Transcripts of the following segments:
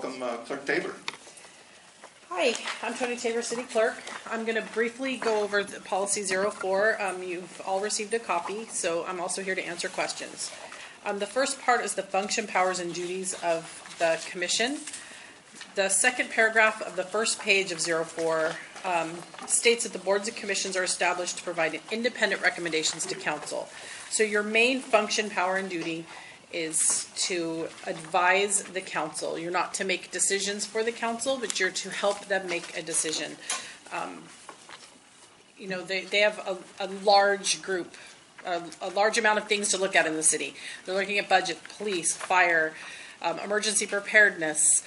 welcome Clerk Tabor. Hi, I'm Tony Tabor, City Clerk. I'm going to briefly go over the Policy 04. You've all received a copy, so I'm also here to answer questions. The first part is the function, powers, and duties of the Commission. The second paragraph of the first page of 04 states that the boards and commissions are established to provide independent recommendations to council. So your main function, power, and duty is to advise the council. You're not to make decisions for the council, but you're to help them make a decision. They have a large group, a large amount of things to look at in the city. They're looking at budget, police, fire, emergency preparedness,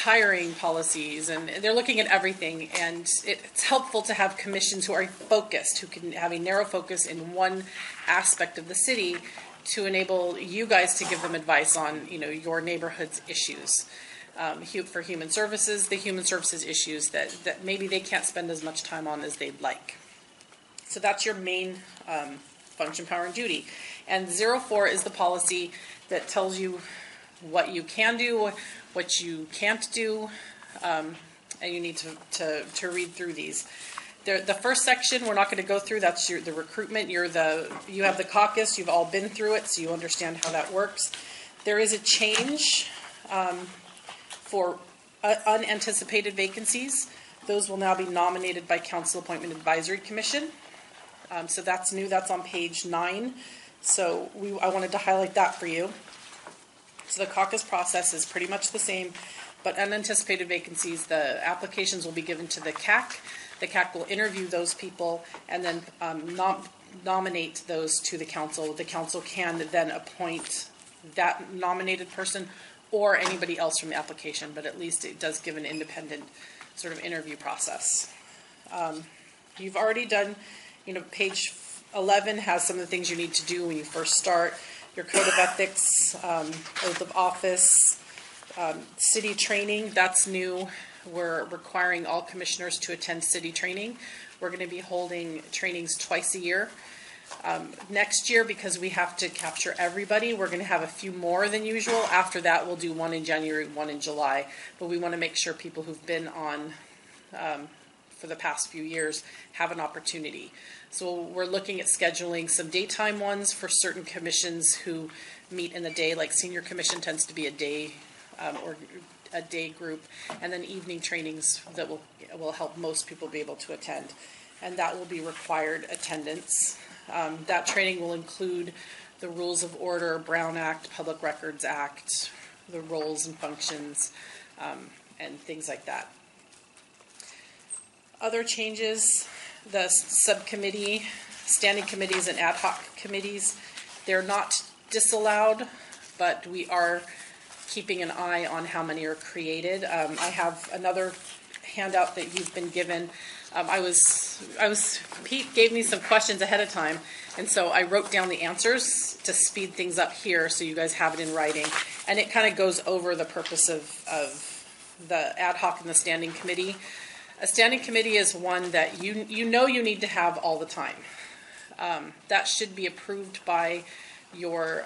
hiring policies, and they're looking at everything. And it's helpful to have commissions who are focused, who can have a narrow focus in one aspect of the city, to enable you guys to give them advice on, your neighborhood's issues. For human services, the human services issues that maybe they can't spend as much time on as they'd like. So that's your main function, power, and duty. And 04 is the policy that tells you what you can do, what you can't do, and you need to read through these. The first section we're not going to go through. That's the recruitment. You have the caucus. You've all been through it, so you understand how that works. There is a change for unanticipated vacancies. Those will now be nominated by Council Appointment Advisory Commission. So that's new. That's on page 9. So I wanted to highlight that for you. So the caucus process is pretty much the same, but unanticipated vacancies, the applications will be given to the CAC. The CAC will interview those people and then nominate those to the council. The council can then appoint that nominated person or anybody else from the application, but at least it does give an independent sort of interview process. You've already done, page 11 has some of the things you need to do when you first start. Your code of ethics, oath of office, city training, that's new. We're requiring all commissioners to attend city training. We're going to be holding trainings twice a year. Next year, because we have to capture everybody, we're going to have a few more than usual. After that, we'll do one in January, one in July. But we want to make sure people who've been on for the past few years have an opportunity. So we're looking at scheduling some daytime ones for certain commissions who meet in the day, like Senior Commission tends to be a day or a day group, and then evening trainings that will help most people be able to attend. And that will be required attendance. That training will include the Rules of Order, Brown Act, Public Records Act, the roles and functions, and things like that. Other changes, the subcommittee, standing committees, and ad hoc committees, they're not disallowed, but we are keeping an eye on how many are created. I have another handout that you've been given. Pete gave me some questions ahead of time, and so I wrote down the answers to speed things up here so you guys have it in writing. And it kind of goes over the purpose of the ad hoc and the standing committee. A standing committee is one that you need to have all the time. That should be approved by your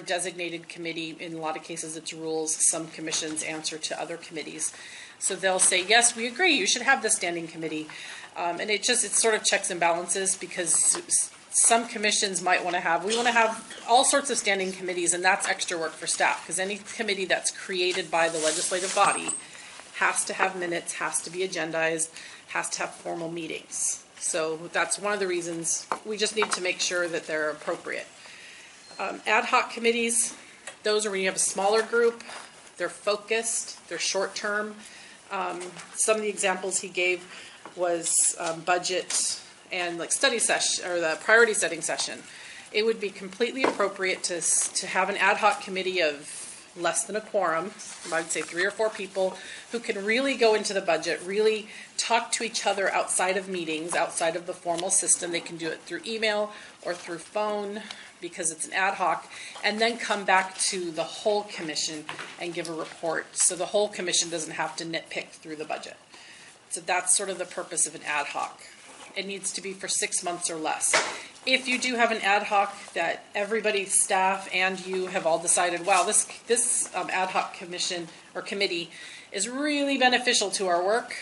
designated committee. In a lot of cases, it's rules. Some commissions answer to other committees. So they'll say, yes, we agree, you should have the standing committee. And it's sort of checks and balances, because some commissions might want to have, we want to have all sorts of standing committees, and that's extra work for staff, because any committee that's created by the legislative body has to have minutes, has to be agendized, has to have formal meetings. So that's one of the reasons we just need to make sure that they're appropriate. Ad hoc committees, those are when you have a smaller group, they're focused, they're short-term. Some of the examples he gave was budget and like study session, or the priority setting session. It would be completely appropriate to have an ad hoc committee of less than a quorum, I would say 3 or 4 people, who can really go into the budget, really talk to each other outside of meetings, outside of the formal system. They can do it through email or through phone, because it's an ad hoc, and then come back to the whole commission and give a report, so the whole commission doesn't have to nitpick through the budget. So that's sort of the purpose of an ad hoc. It needs to be for 6 months or less. If you do have an ad hoc that everybody, staff, and you have all decided, wow, this ad hoc commission or committee is really beneficial to our work,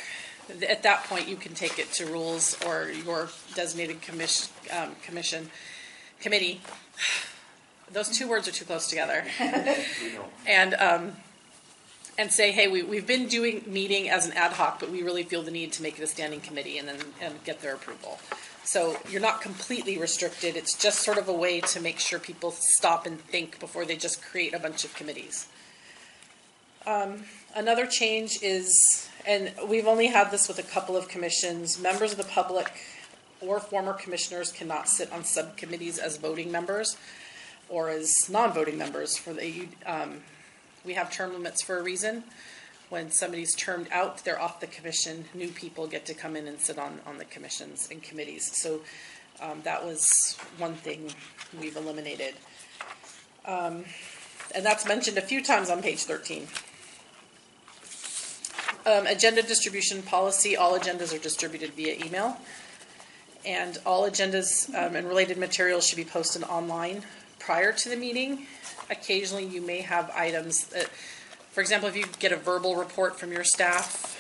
at that point you can take it to rules or your designated committee. Those two words are too close together. And say, hey, we've been meeting as an ad hoc, but we really feel the need to make it a standing committee and get their approval. So you're not completely restricted. It's just sort of a way to make sure people stop and think before they just create a bunch of committees. Another change is, and we've only had this with a couple of commissions, members of the public or former commissioners cannot sit on subcommittees as voting members or as non-voting members. We have term limits for a reason. When somebody's termed out, they're off the commission. New people get to come in and sit on the commissions and committees. So that was one thing we've eliminated. And that's mentioned a few times on page 13. Agenda distribution policy. All agendas are distributed via email. And all agendas and related materials should be posted online prior to the meeting. Occasionally you may have items that, for example, if you get a verbal report from your staff,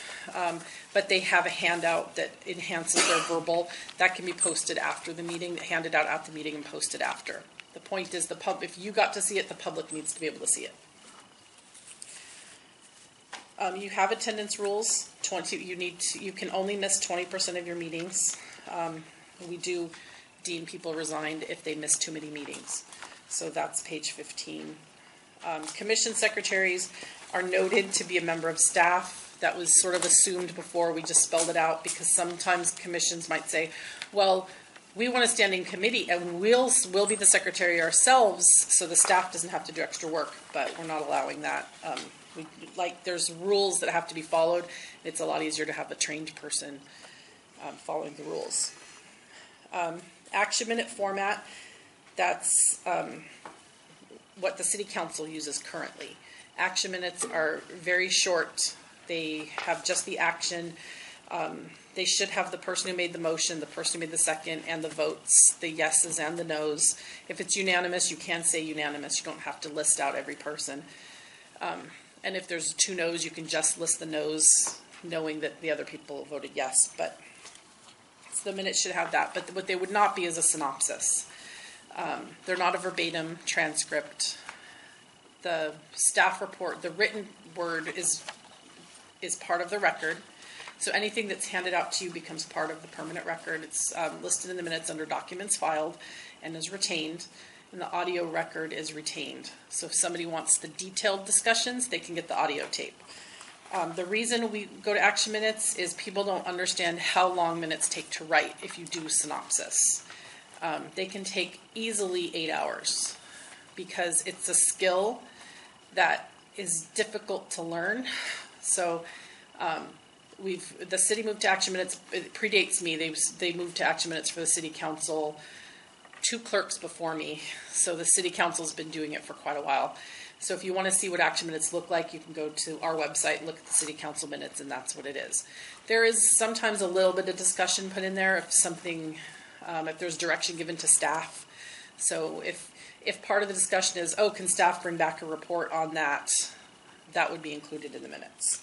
but they have a handout that enhances their verbal, that can be posted after the meeting, handed out at the meeting and posted after. The point is, if you got to see it, the public needs to be able to see it. You have attendance rules. You can only miss 20% of your meetings. We do deem people resigned if they miss too many meetings. So that's page 15. Commission secretaries are noted to be a member of staff. That was sort of assumed before. We just spelled it out because sometimes commissions might say, well, we want a standing committee and we'll be the secretary ourselves so the staff doesn't have to do extra work, but we're not allowing that. There's rules that have to be followed. It's a lot easier to have a trained person following the rules. Action minute format. That's what the city council uses currently. Action minutes are very short. They have just the action. They should have the person who made the motion, the person who made the second, and the votes, the yeses and the nos. If it's unanimous, you can say unanimous. You don't have to list out every person. And if there's 2 no's, you can just list the no's, knowing that the other people voted yes. But so the minutes should have that. But what they would not be is a synopsis. They're not a verbatim transcript. The staff report, the written word is part of the record. So anything that's handed out to you becomes part of the permanent record. It's listed in the minutes under documents filed and is retained. And the audio record is retained. So if somebody wants the detailed discussions, they can get the audio tape. The reason we go to action minutes is people don't understand how long minutes take to write if you do synopsis. They can take easily 8 hours because it's a skill that is difficult to learn. So the city moved to action minutes. It predates me. They moved to action minutes for the city council 2 clerks before me. So the city council's been doing it for quite a while. So if you want to see what action minutes look like, you can go to our website and look at the city council minutes, and that's what it is. There is sometimes a little bit of discussion put in there if something, if there's direction given to staff. So if part of the discussion is, oh, can staff bring back a report on that, that would be included in the minutes.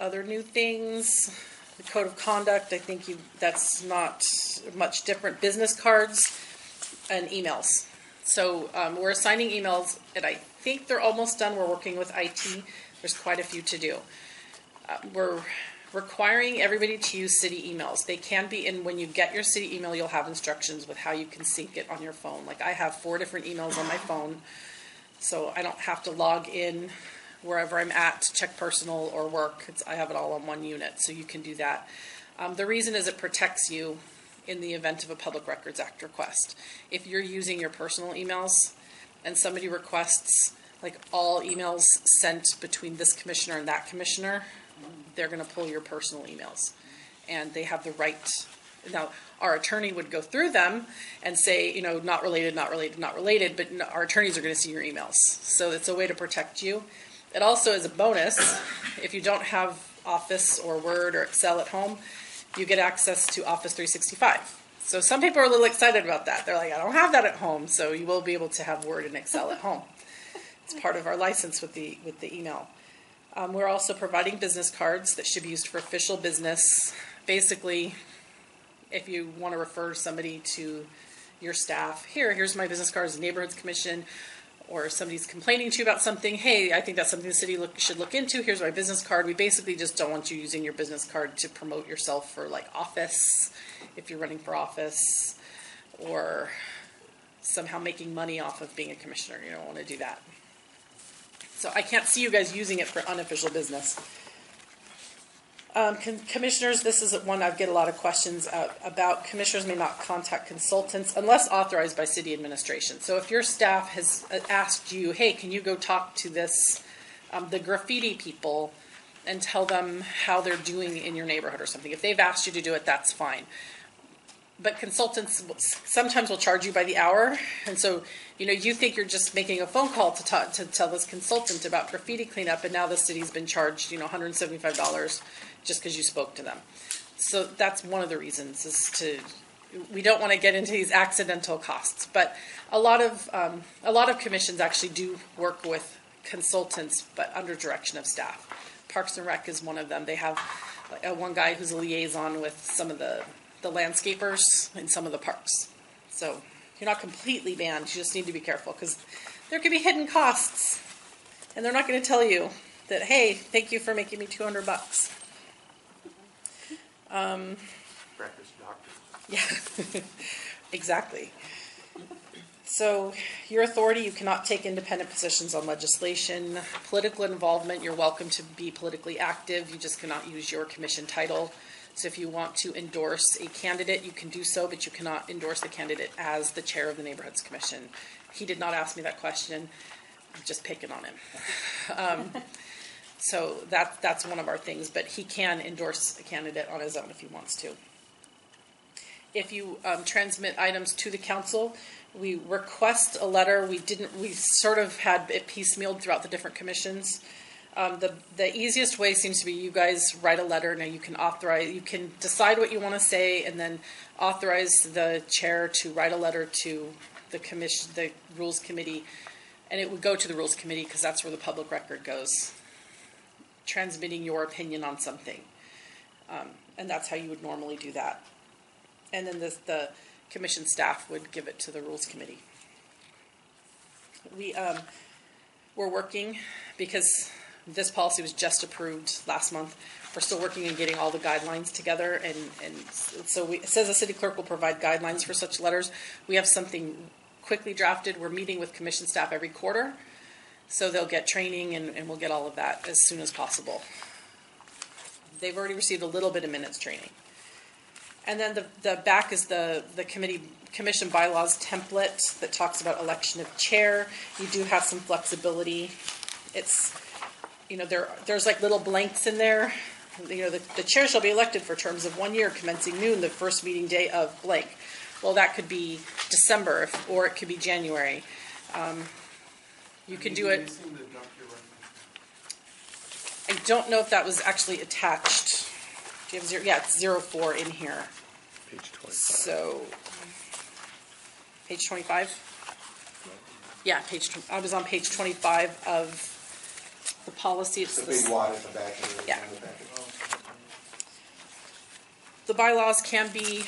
Other new things, the code of conduct, I think that's not much different. Business cards and emails. So we're assigning emails, and I think they're almost done. We're working with IT. There's quite a few to do. We're requiring everybody to use city emails. They can be, and when you get your city email, you'll have instructions with how you can sync it on your phone. Like I have 4 different emails on my phone, so I don't have to log in wherever I'm at to check personal or work. I have it all on one unit, so you can do that. The reason is it protects you in the event of a Public Records Act request. If you're using your personal emails and somebody requests like all emails sent between this commissioner and that commissioner, they're going to pull your personal emails. And they have the right. Now, our attorney would go through them and say, not related, not related, not related, but our attorneys are going to see your emails. So it's a way to protect you. It also is a bonus. If you don't have Office or Word or Excel at home, you get access to Office 365. So some people are a little excited about that. They're like, I don't have that at home, so you will be able to have Word and Excel at home. It's part of our license with the email. We're also providing business cards that should be used for official business. Basically, if you want to refer somebody to your staff, here's my business card as a neighborhoods commission, or somebody's complaining to you about something, hey, I think that's something the city should look into, here's my business card. We basically just don't want you using your business card to promote yourself for like office, if you're running for office, or somehow making money off of being a commissioner. You don't want to do that. So I can't see you guys using it for unofficial business. Commissioners, this is one I get a lot of questions about. Commissioners may not contact consultants unless authorized by city administration. So if your staff has asked you, hey, can you go talk to the graffiti people and tell them how they're doing in your neighborhood or something. If they've asked you to do it, that's fine. But consultants sometimes will charge you by the hour, and so you think you're just making a phone call to tell this consultant about graffiti cleanup, and now the city's been charged $175 just because you spoke to them. So that's one of the reasons we don't want to get into these accidental costs. But a lot of commissions actually do work with consultants, but under direction of staff. Parks and Rec is one of them. They have one guy who's a liaison with some of the landscapers in some of the parks. So you're not completely banned. You just need to be careful because there could be hidden costs, and they're not going to tell you that, hey, thank you for making me $200. Practice doctors. Yeah, exactly. So your authority, you cannot take independent positions on legislation. Political involvement, you're welcome to be politically active. You just cannot use your commission title. So if you want to endorse a candidate, you can do so, but you cannot endorse the candidate as the chair of the Neighborhoods Commission. He did not ask me that question. I'm just picking on him. So that's one of our things, but he can endorse a candidate on his own if he wants to. If you transmit items to the council, we request a letter. We sort of had it piecemealed throughout the different commissions. The easiest way seems to be you guys write a letter. Now you can decide what you want to say, and then authorize the chair to write a letter to the commission, the rules committee, and it would go to the rules committee because that's where the public record goes. Transmitting your opinion on something, and that's how you would normally do that. And then the commission staff would give it to the rules committee. We're working because this policy was just approved last month. We're still working on getting all the guidelines together, and so it says the city clerk will provide guidelines for such letters. We have something quickly drafted. We're meeting with commission staff every quarter, so they'll get training, and we'll get all of that as soon as possible. They've already received a little bit of minutes training. And then the back is the commission bylaws template that talks about election of chair. You do have some flexibility. It's there's like little blanks in there. The chair shall be elected for terms of 1 year commencing noon the first meeting day of blank. Well, that could be December or it could be January. You can do it. I don't know if that was actually attached. Do you have zero? Yeah, it's 04 in here. Page 25. So, page 25? Yeah, I was on page 25 of the policy. It's the big wad at the back of the Yeah. packet. The bylaws can be,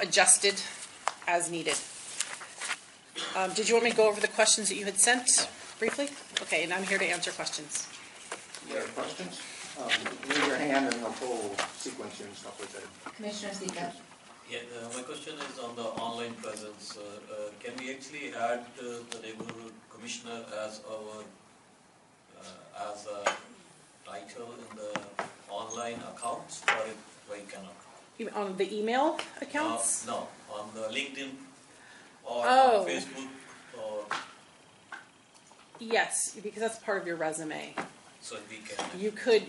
adjusted as needed. Did you want me to go over the questions that you had sent briefly? Okay, and I'm here to answer questions. You have questions? Raise your hand and they'll pull sequence you and stuff like that. Commissioner Zika. Yeah, my question is on the online presence. Can we actually add the neighborhood commissioner as a title in the online accounts, or we cannot? On the email accounts? No, on the LinkedIn or Oh. on Facebook or Yes, because that's part of your resume. so we can. You could,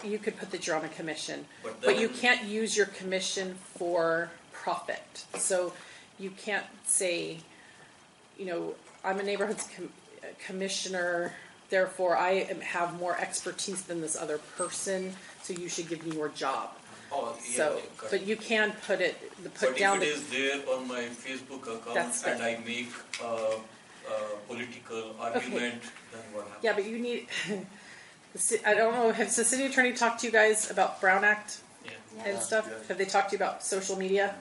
you could put that you're on a commission, But but you then- can't use your commission for profit. So you can't say, I'm a neighborhoods commissioner, therefore I have more expertise than this other person, so you should give me your job. Oh, yeah, So, yeah, correct. but you can put But down if it the, is there on my Facebook account That's and I different. make a political argument, then what happens? yeah, but you need, I don't know, has the city attorney talked to you guys about Brown Act Yeah. and stuff? Have they talked to you about social media?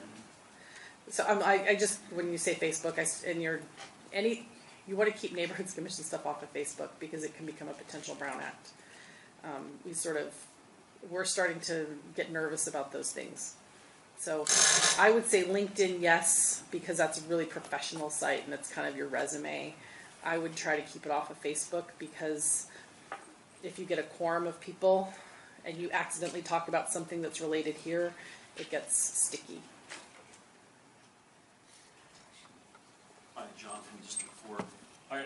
So I just, when you say Facebook, you want to keep neighborhoods commission stuff off of Facebook because it can become a potential Brown Act. We're starting to get nervous about those things. So I would say LinkedIn, yes, because that's a really professional site and it's kind of your resume. I would try to keep it off of Facebook because if you get a quorum of people and you accidentally talk about something that's related here, it gets sticky. Hi, John from District 4. I'm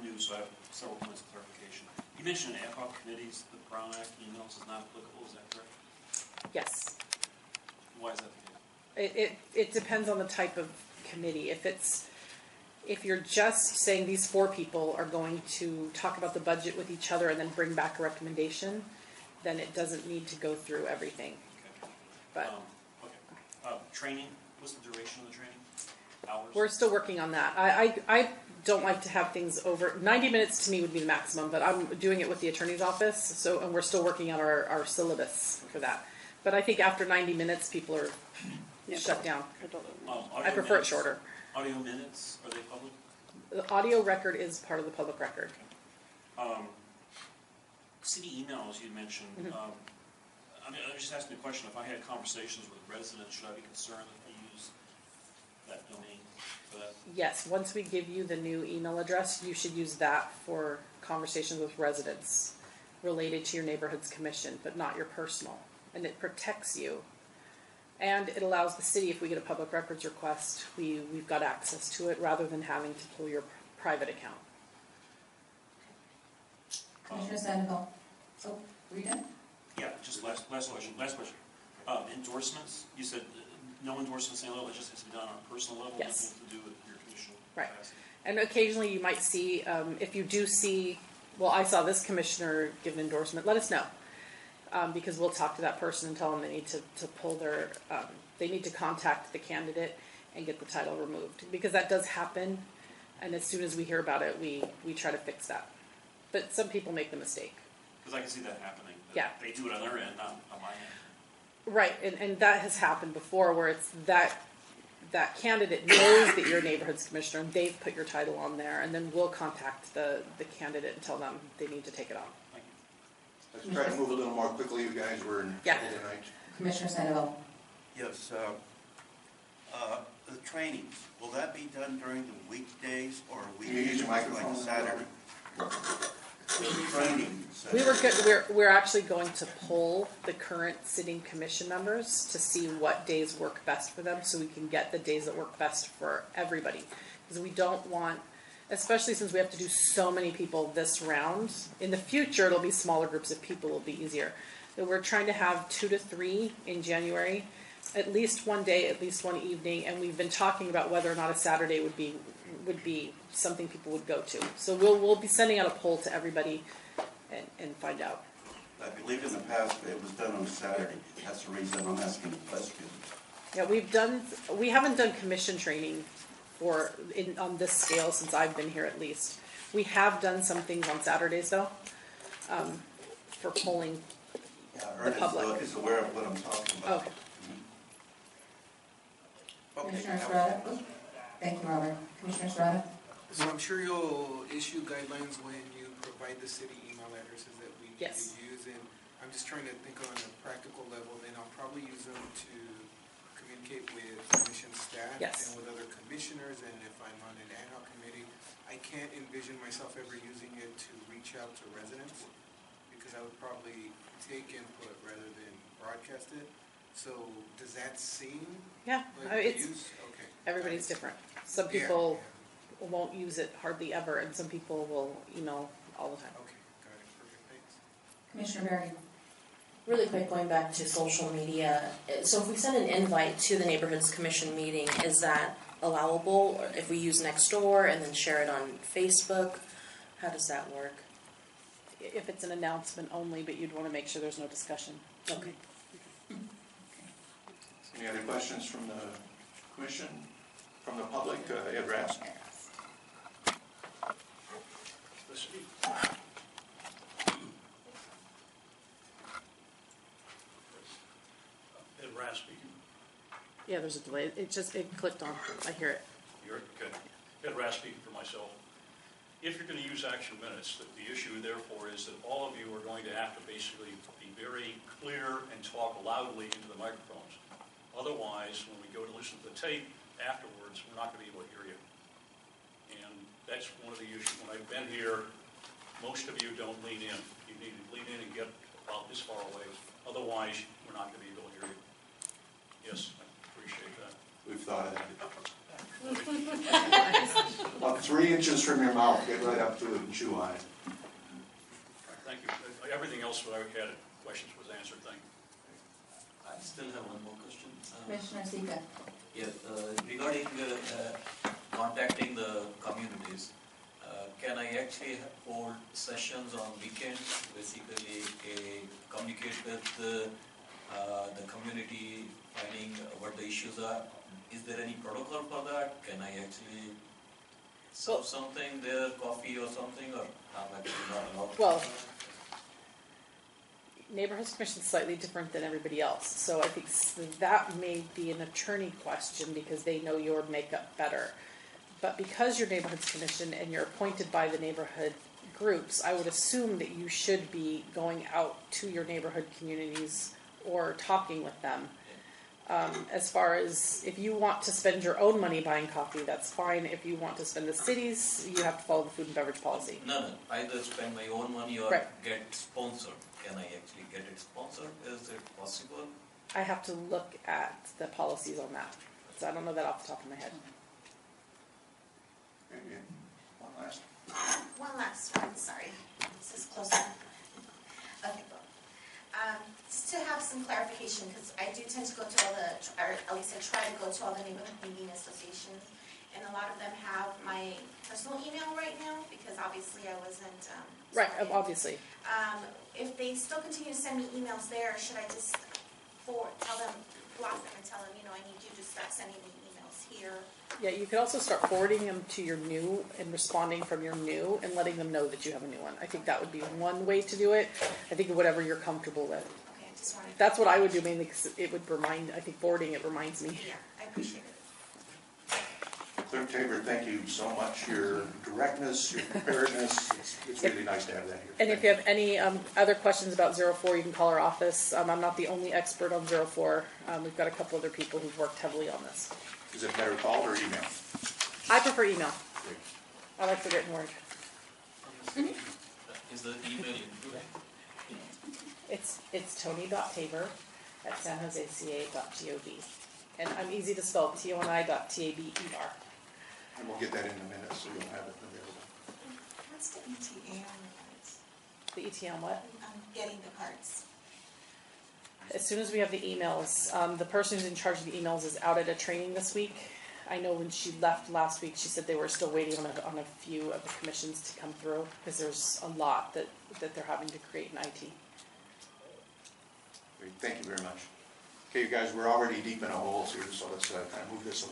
new, so I have several points of clarification. You mentioned ad hoc committees, the Brown Act emails is not applicable, is that correct? Yes. Why is that the case? It depends on the type of committee. If you're just saying these 4 people are going to talk about the budget with each other and then bring back a recommendation, then it doesn't need to go through everything. Okay. But Training, what's the duration of the training? Hours? we're still working on that. I don't like to have things over 90 minutes. To me would be the maximum, but I'm doing it with the attorney's office. And we're still working on our syllabus for that. But I think after 90 minutes, people are shut down. I prefer it shorter. Audio minutes, are they public? The audio record is part of the public record. City emails you mentioned. I'm just asking a question. If I had conversations with residents, should I be concerned if I use that domain for that? Yes, once we give you the new email address, you should use that for conversations with residents related to your neighborhood's commission, but not your personal. And it protects you. And it allows the city, if we get a public records request, we've got access to it rather than having to pull your private account. Commissioner Sandoval. Oh, were you done? Yeah, just last question. Endorsements, you said no endorsements, it just has to be done on a personal level, Yes. nothing to do with your commission Right. capacity. And occasionally you might see, if you do see, well, I saw this commissioner give an endorsement, let us know. Because we'll talk to that person and tell them they need to pull their, they need to contact the candidate and get the title removed. Because that does happen, and as soon as we hear about it, we try to fix that. But some people make the mistake. Because I can see that happening. Yeah. They do it on their end, not on my end. Right, and that has happened before where it's that candidate knows that you're a neighborhood's commissioner and they've put your title on there, and then we'll contact the candidate and tell them they need to take it off. Thank you. Let's try to move a little more quickly, you guys. We're in Yeah. trouble tonight. Commissioner Sandoval. Yes, the trainings, will that be done during the weekdays or Can you use weekdays your like microphone? Saturday? Trainings. We're actually going to poll the current sitting commission members to see what days work best for them, so we can get the days that work best for everybody. Because we don't want, especially since we have to do so many people this round, in the future it'll be smaller groups of people, it'll be easier. But we're trying to have 2 to 3 in January, at least one day, at least one evening, and we've been talking about whether or not a Saturday would be something people would go to. So we'll be sending out a poll to everybody and find out. I believe in the past it was done on Saturday. That's the reason I'm asking the question. Yeah, we haven't done commission training on this scale since I've been here at least. We have done some things on Saturdays though, for polling. Yeah, The public. Ernest is aware of what I'm talking about. Okay. Okay. Commissioner Estrada. Oh, thank you, Robert. Commissioner Estrada. So I'm sure you'll issue guidelines when you provide the city email addresses that we need Yes. to use. And I'm just trying to think on a practical level, then I'll probably use them to communicate with commission staff Yes. and with other commissioners. And if I'm on an ad hoc committee, I can't envision myself ever using it to reach out to residents because I would probably take input rather than broadcast it. So does that seem Yeah, like use? Okay. everybody's different. Some Yeah, people won't use it hardly ever, and some people will email all the time. Okay, got it, perfect, thanks. Commissioner Bergen. Really quick, going back to social media, so if we send an invite to the Neighborhoods Commission meeting, is that allowable if we use Nextdoor and then share it on Facebook? How does that work? If it's an announcement only, but you'd want to make sure there's no discussion. Okay. Any other questions from the commission, from the public? Ed Rask. Ed Rask speaking. Yeah, there's a delay. It clicked on. I hear it. You're, okay. Ed Rask speaking for myself. If you're going to use action minutes, the issue therefore is that all of you are going to have to basically be very clear and talk loudly into the microphones. Otherwise, when we go to listen to the tape afterwards, we're not going to be able to hear you. And that's one of the issues. When I've been here, most of you don't lean in. You need to lean in and get about this far away. Otherwise, we're not going to be able to hear you. Yes, I appreciate that. We've thought of that. About 3 inches from your mouth, get right up to it and chew on it. Thank you. Everything else that I had questions was answered. Thank you. I still have one more question. Commissioner Sika. Yeah, regarding contacting the communities, can I actually hold sessions on weekends, basically communicate with the community, finding what the issues are? Is there any protocol for that? Can I actually serve something there, coffee or something, or I'm actually not allowed? Well, Neighborhoods Commission is slightly different than everybody else, so I think that may be an attorney question because they know your makeup better. But because you're Neighborhoods Commission and you're appointed by the neighborhood groups, I would assume that you should be going out to your neighborhood communities or talking with them. As far as if you want to spend your own money buying coffee, that's fine. If you want to spend the city's, you have to follow the food and beverage policy. No, either spend my own money or Right. get sponsored. Can I actually get it sponsored? Is it possible? I have to look at the policies on that. So I don't know that off the top of my head. Maybe one last. One last one, sorry. This is close enough. Okay, go. Just to have some clarification, because I do tend to go to all the, or at least I try to go to all the neighborhood meeting associations, and a lot of them have my personal email right now, because obviously I wasn't. Right, sorry. obviously. If they still continue to send me emails there, should I just tell them, block them and tell them, I need you to start sending me emails here? Yeah, you could also start forwarding them to your new and responding from your new and letting them know that you have a new one. I think that would be one way to do it. I think whatever you're comfortable with. Okay, I just wanted. That's what I would do mainly because it would I think forwarding it reminds me. Yeah, I appreciate it. Clerk Tabor, thank you so much. Your directness, your preparedness, it's really nice to have that here. And if you have any other questions about 04, you can call our office. I'm not the only expert on 04. We've got a couple other people who've worked heavily on this. Is it better call or email? I prefer email. Great. I like the written word. Is the email included? It's tony.tabor@sanjoseca.gov. And I'm easy to spell, toni.taber. And we'll get that in a minute, so you'll have it available. What's the ETA on the cards? The ETA on what? I'm getting the cards. As soon as we have the emails, the person who's in charge of the emails is out at a training this week. I know when she left last week, she said they were still waiting on a few of the commissions to come through because there's a lot that they're having to create in IT. Great, thank you very much. Okay, you guys, we're already deep in a hole here, so let's kind of move this along.